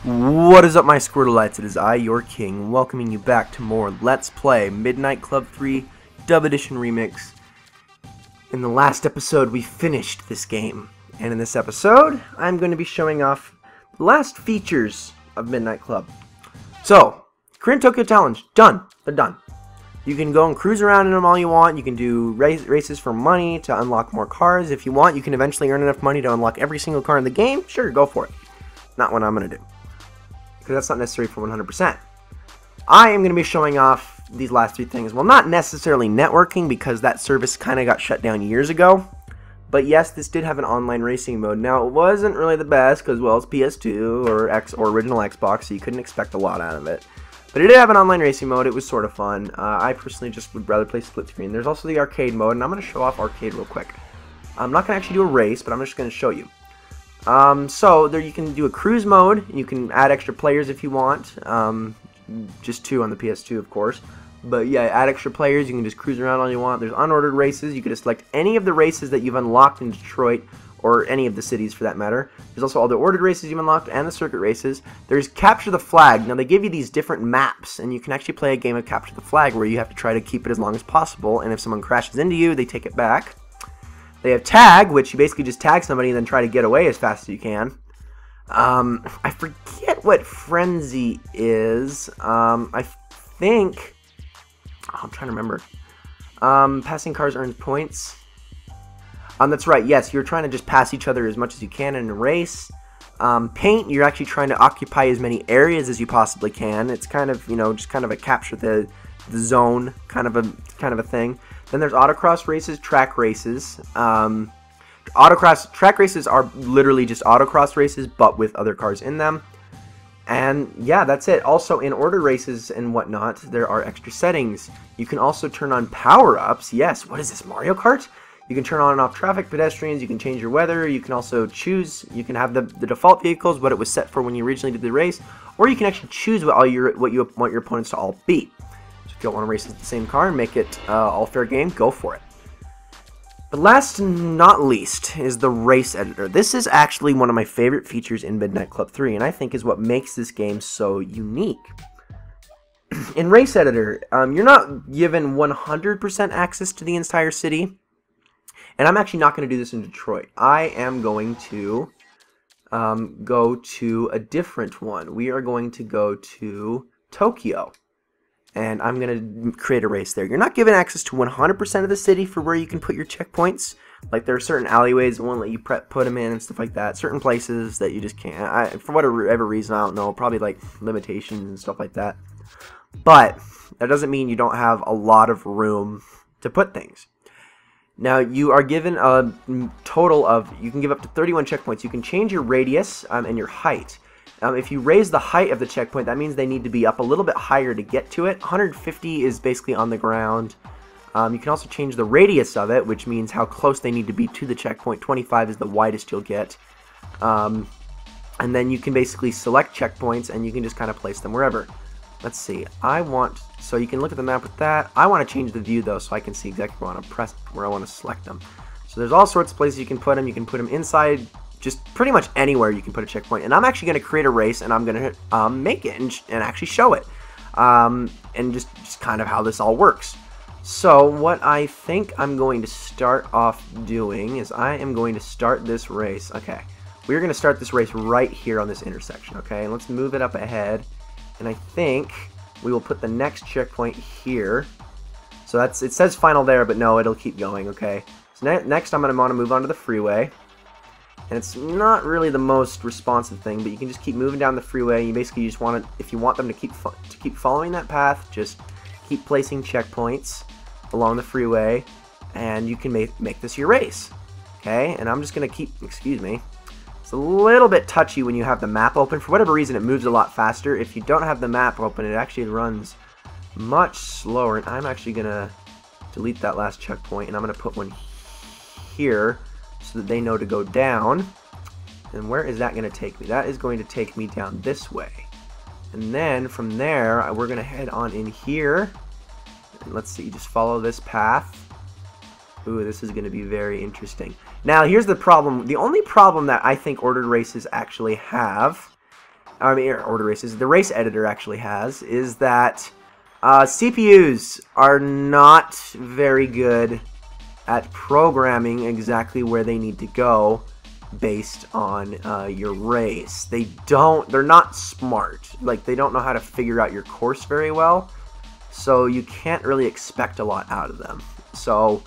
What is up, my Squirtleites? It is I, your king, welcoming you back to more Let's Play Midnight Club 3 Dub Edition Remix. In the last episode, we finished this game, and in this episode, I'm going to be showing off the last features of Midnight Club. So, Korean Tokyo Challenge, done. They're done. You can go and cruise around in them all you want. You can do races for money to unlock more cars. If you want, you can eventually earn enough money to unlock every single car in the game. Sure, go for it. Not what I'm going to do, because that's not necessary for 100%. I am going to be showing off these last three things. Well, not necessarily networking, because that service kind of got shut down years ago. But yes, this did have an online racing mode. Now, it wasn't really the best, because, well, it's PS2 or original Xbox, so you couldn't expect a lot out of it. But it did have an online racing mode. It was sort of fun. I personally just would rather play split screen. There's also the arcade mode, and I'm going to show off arcade real quick. I'm not going to actually do a race, but I'm just going to show you. So there you can do a cruise mode. You can add extra players if you want. Just 2 on the PS2, of course. But yeah, add extra players. You can just cruise around all you want. There's unordered races. You can just select any of the races that you've unlocked in Detroit, or any of the cities for that matter. There's also all the ordered races you've unlocked and the circuit races. There's Capture the Flag. Now they give you these different maps, and you can actually play a game of Capture the Flag where you have to try to keep it as long as possible, and if someone crashes into you, they take it back. They have Tag, which you basically just tag somebody and then try to get away as fast as you can. I forget what Frenzy is. I think... Oh, I'm trying to remember. Passing cars earns points. That's right, yes, you're trying to just pass each other as much as you can in a race. Paint, you're actually trying to occupy as many areas as you possibly can. It's kind of, you know, just kind of a capture the zone kind of a thing. Then there's autocross races, track races. Track races are literally just autocross races, but with other cars in them. And yeah, that's it. Also, in order races and whatnot, there are extra settings. You can also turn on power-ups. Yes, what is this, Mario Kart? You can turn on and off traffic, pedestrians, you can change your weather, you can also choose, you can have the default vehicles, what it was set for when you originally did the race, or you can actually choose what you want your opponents to all be. So if you don't want to race with the same car and make it all fair game, go for it. But last and not least is the race editor. This is actually one of my favorite features in Midnight Club 3, and I think is what makes this game so unique. In race editor, you're not given 100% access to the entire city. And I'm actually not going to do this in Detroit. I am going to go to a different one. We are going to go to Tokyo. And I'm going to create a race there. You're not given access to 100% of the city for where you can put your checkpoints. Like, there are certain alleyways that won't let you put them in and stuff like that. Certain places that you just can't. For whatever reason, I don't know. Probably like limitations and stuff like that. But that doesn't mean you don't have a lot of room to put things. Now, you are given a total of, you can give up to 31 checkpoints. You can change your radius and your height. If you raise the height of the checkpoint, that means they need to be up a little bit higher to get to it. 150 is basically on the ground. You can also change the radius of it, which means how close they need to be to the checkpoint. 25 is the widest you'll get. And then you can basically select checkpoints, and you can just kind of place them wherever. Let's see, so you can look at the map with that. I want to change the view though, so I can see exactly where I want to select them. So there's all sorts of places you can put them. You can put them inside, just pretty much anywhere you can put a checkpoint. And I'm actually going to create a race, and I'm going to make it and actually show it. And just kind of how this all works. So what I think I'm going to start off doing is I am going to start this race. Okay, we're going to start this race right here on this intersection. Okay, and let's move it up ahead. And I think we will put the next checkpoint here. So it says final there, but no, it'll keep going, okay? So next I'm going to want to move on to the freeway. And it's not really the most responsive thing, but you can just keep moving down the freeway. You basically just want to, if you want them to keep following that path, just keep placing checkpoints along the freeway, and you can make this your race. Okay, and I'm just going to keep, excuse me. It's a little bit touchy when you have the map open. For whatever reason, it moves a lot faster. If you don't have the map open, it actually runs much slower. And I'm actually going to delete that last checkpoint, and I'm going to put one here so that they know to go down. And where is that going to take me? That is going to take me down this way. And then from there, we're going to head on in here. And let's see, just follow this path. Ooh, this is going to be very interesting. Now, here's the problem. The only problem that I think ordered races actually have I mean, order races, the race editor actually has, is that CPUs are not very good at programming exactly where they need to go based on your race. They're not smart. Like, they don't know how to figure out your course very well, so you can't really expect a lot out of them. So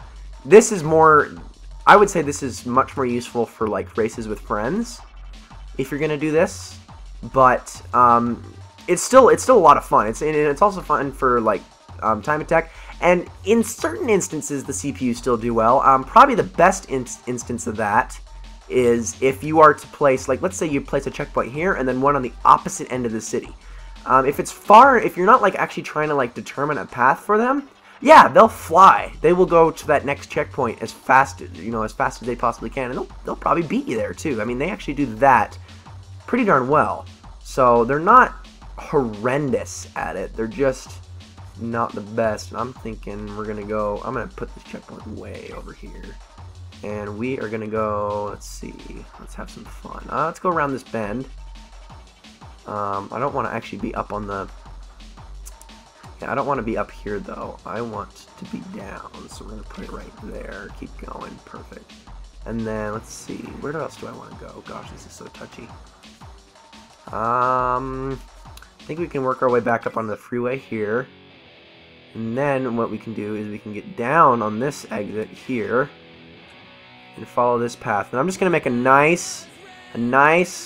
this is more, I would say this is much more useful for like races with friends if you're gonna do this, but it's still a lot of fun. It's also fun for like time attack, and in certain instances the CPU still do well. Probably the best instance of that is if you are to place, like, let's say you place a checkpoint here and then one on the opposite end of the city. If it's far, if you're not like actually trying to like determine a path for them, yeah, they'll fly. They will go to that next checkpoint as fast as they possibly can, and they'll probably beat you there too. I mean, they actually do that pretty darn well. So they're not horrendous at it. They're just not the best. And I'm thinking I'm gonna put this checkpoint way over here. And we are gonna go, let's see, let's have some fun. Let's go around this bend. I don't want to actually be up on the, I don't want to be up here though. I want to be down, so we're gonna put it right there. Keep going, perfect. And then let's see, where else do I want to go? Gosh, this is so touchy. I think we can work our way back up on the freeway here. And then what we can do is we can get down on this exit here and follow this path. And I'm just going to make a nice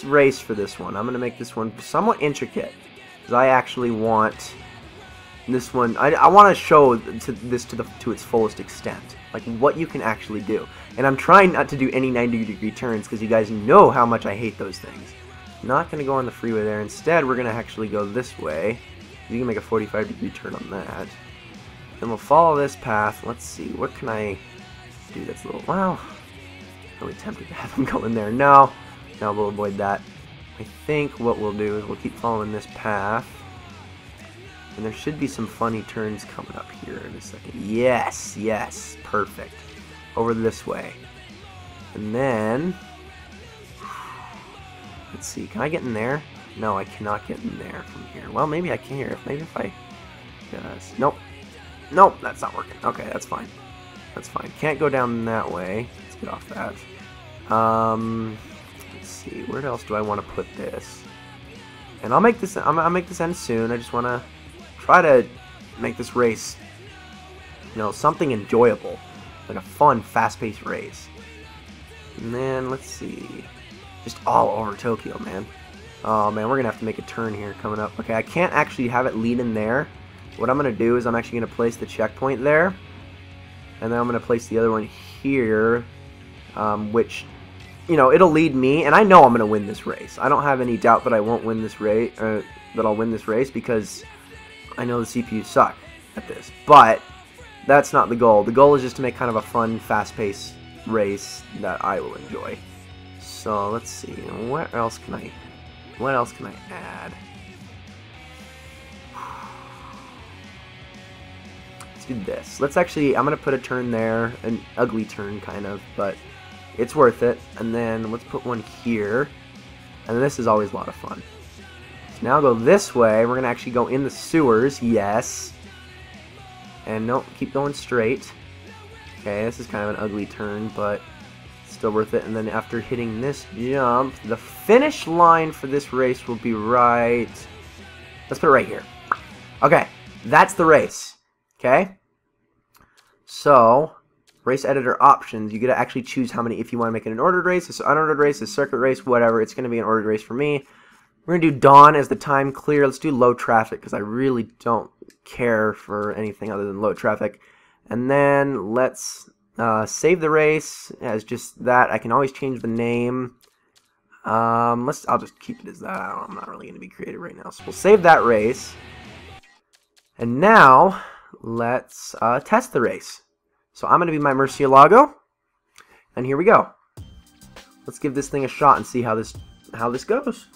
race for this one. I'm going to make this one somewhat intricate, because I actually want this one, I want to show this to its fullest extent, like what you can actually do. And I'm trying not to do any 90-degree turns, because you guys know how much I hate those things. Not going to go on the freeway there. Instead, we're going to actually go this way. You can make a 45-degree turn on that. Then we'll follow this path. Let's see, what can I do that's a little, wow, really tempted to have them go in there. No, we'll avoid that. I think what we'll do is we'll keep following this path. And there should be some funny turns coming up here in a second. Yes, yes, perfect. Over this way. And then, let's see, can I get in there? No, I cannot get in there from here. Well, maybe I can here. Maybe if I just, nope. Nope, that's not working. Okay, that's fine. That's fine. Can't go down that way. Let's get off that. Let's see, where else do I want to put this? And I'll make this end soon. I just want to try to make this race, something enjoyable, like a fun, fast-paced race. And then let's see, just all over Tokyo, man. Oh man, we're gonna have to make a turn here coming up. Okay, I can't actually have it lead in there. What I'm gonna do is I'm actually gonna place the checkpoint there, and then I'm gonna place the other one here, which, it'll lead me, and I know I'm gonna win this race. I don't have any doubt that I won't win this race, that I'll win this race, because I know the CPUs suck at this. But that's not the goal. The goal is just to make kind of a fun, fast-paced race that I will enjoy. So let's see, what else can I add? Let's do this. I'm gonna put a turn there, an ugly turn kind of, but it's worth it. And then let's put one here, and this is always a lot of fun. So now I'll go this way. We're gonna actually go in the sewers, yes. And no, keep going straight. Okay, this is kind of an ugly turn, but still worth it. And then after hitting this jump, the finish line for this race will be right, let's put it right here. Okay, that's the race. Okay, so race editor options, you get to actually choose how many, if you want to make it an ordered race, an unordered race, a circuit race, whatever. It's going to be an ordered race for me. We're going to do dawn as the time clear. Let's do low traffic, because I really don't care for anything other than low traffic. And then let's save the race as just that. I can always change the name. I'll just keep it as that. I'm not really going to be creative right now. So we'll save that race. And now let's test the race. So I'm going to be my Murcielago, and here we go. Let's give this thing a shot and see how this goes.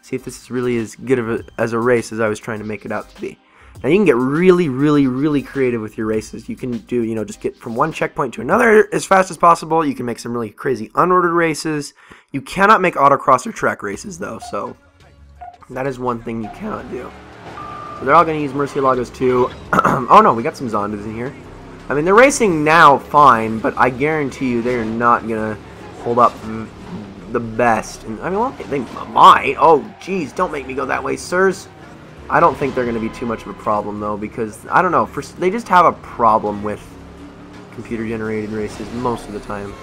See if this is really as good as a race as I was trying to make it out to be. Now you can get really, really, really creative with your races. You can do, you know, just get from one checkpoint to another as fast as possible. You can make some really crazy unordered races. You cannot make autocross or track races though, so that is one thing you cannot do. So they're all going to use Murciélagos too. Oh no, we got some Zondas in here. I mean, they're racing now fine, but I guarantee you they're not going to hold up the best. And, I mean, well, they might. Oh, geez, don't make me go that way, sirs. I don't think they're going to be too much of a problem, though, because, I don't know, they just have a problem with computer-generated races most of the time.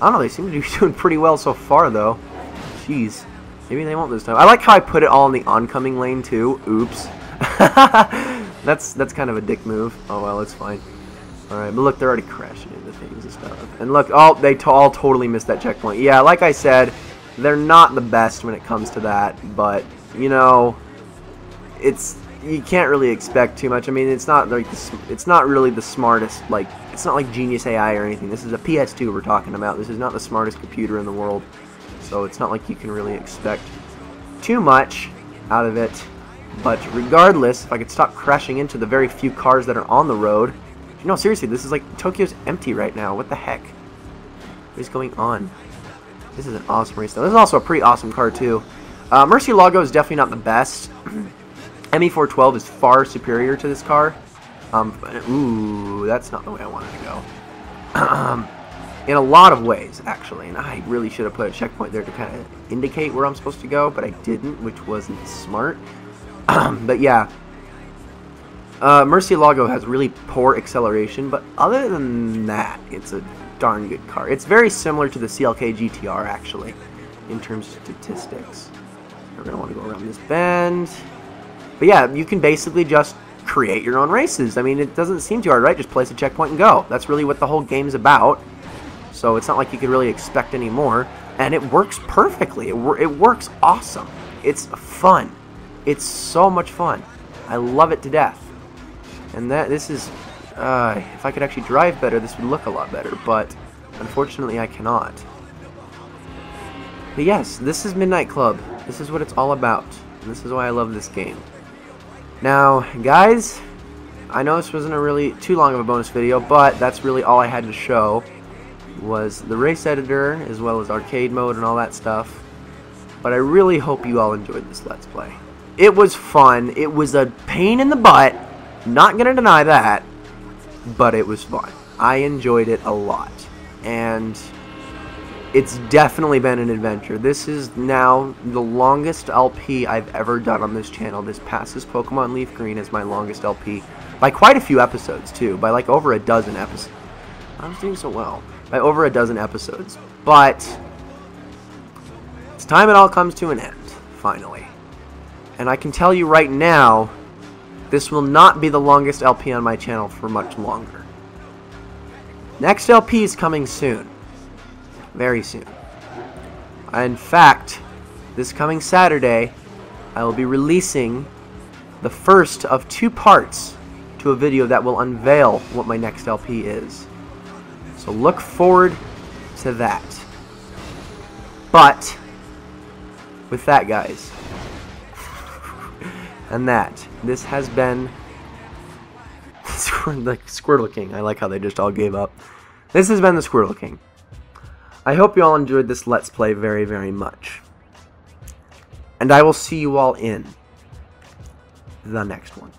I don't know, they seem to be doing pretty well so far, though. Jeez. Maybe they won't this time. I like how I put it all in the oncoming lane, too. Oops. That's kind of a dick move. Oh, well, it's fine. Alright, but look, they're already crashing into things and stuff. And look, oh, they all totally missed that checkpoint. Yeah, like I said, they're not the best when it comes to that, but, you know, you can't really expect too much. I mean, it's not like it's not really the smartest, like, it's not like Genius AI or anything. This is a PS2 we're talking about. This is not the smartest computer in the world, so it's not like you can really expect too much out of it. But regardless, if I could stop crashing into the very few cars that are on the road. You know, seriously, this is like, Tokyo's empty right now. What the heck? What is going on? This is an awesome race, though. This is also a pretty awesome car, too. Murciélago is definitely not the best. ME412 is far superior to this car. Ooh, that's not the way I wanted to go. In a lot of ways, actually. And I really should have put a checkpoint there to kind of indicate where I'm supposed to go, but I didn't, which wasn't smart. But yeah. Murciélago has really poor acceleration, but other than that, it's a darn good car. It's very similar to the CLK GTR, actually, in terms of statistics. We're going to want to go around this bend. But yeah, you can basically just create your own races. I mean, it doesn't seem too hard, right? Just place a checkpoint and go. That's really what the whole game's about. So it's not like you could really expect any more. And it works perfectly. It works awesome. It's fun. It's so much fun. I love it to death. And this is, if I could actually drive better, this would look a lot better. But unfortunately, I cannot. But yes, this is Midnight Club. This is what it's all about. And this is why I love this game. Now, guys, I know this wasn't a really too long of a bonus video, but that's really all I had to show was the race editor as well as arcade mode and all that stuff. But I really hope you all enjoyed this Let's Play. It was fun. It was a pain in the butt. Not gonna deny that, but it was fun. I enjoyed it a lot. And it's definitely been an adventure. This is now the longest LP I've ever done on this channel. This passes Pokemon Leaf Green as my longest LP. By quite a few episodes, too. By like over a dozen episodes. I was doing so well. By over a dozen episodes. But it's time it all comes to an end, finally. And I can tell you right now, this will not be the longest LP on my channel for much longer. Next LP is coming soon. Very soon. In fact, this coming Saturday, I will be releasing the first of 2 parts to a video that will unveil what my next LP is. So look forward to that. But, with that, guys, and this has been the Squirtle King. I like how they just all gave up. This has been the Squirtle King. I hope you all enjoyed this Let's Play very, very much. And I will see you all in the next one.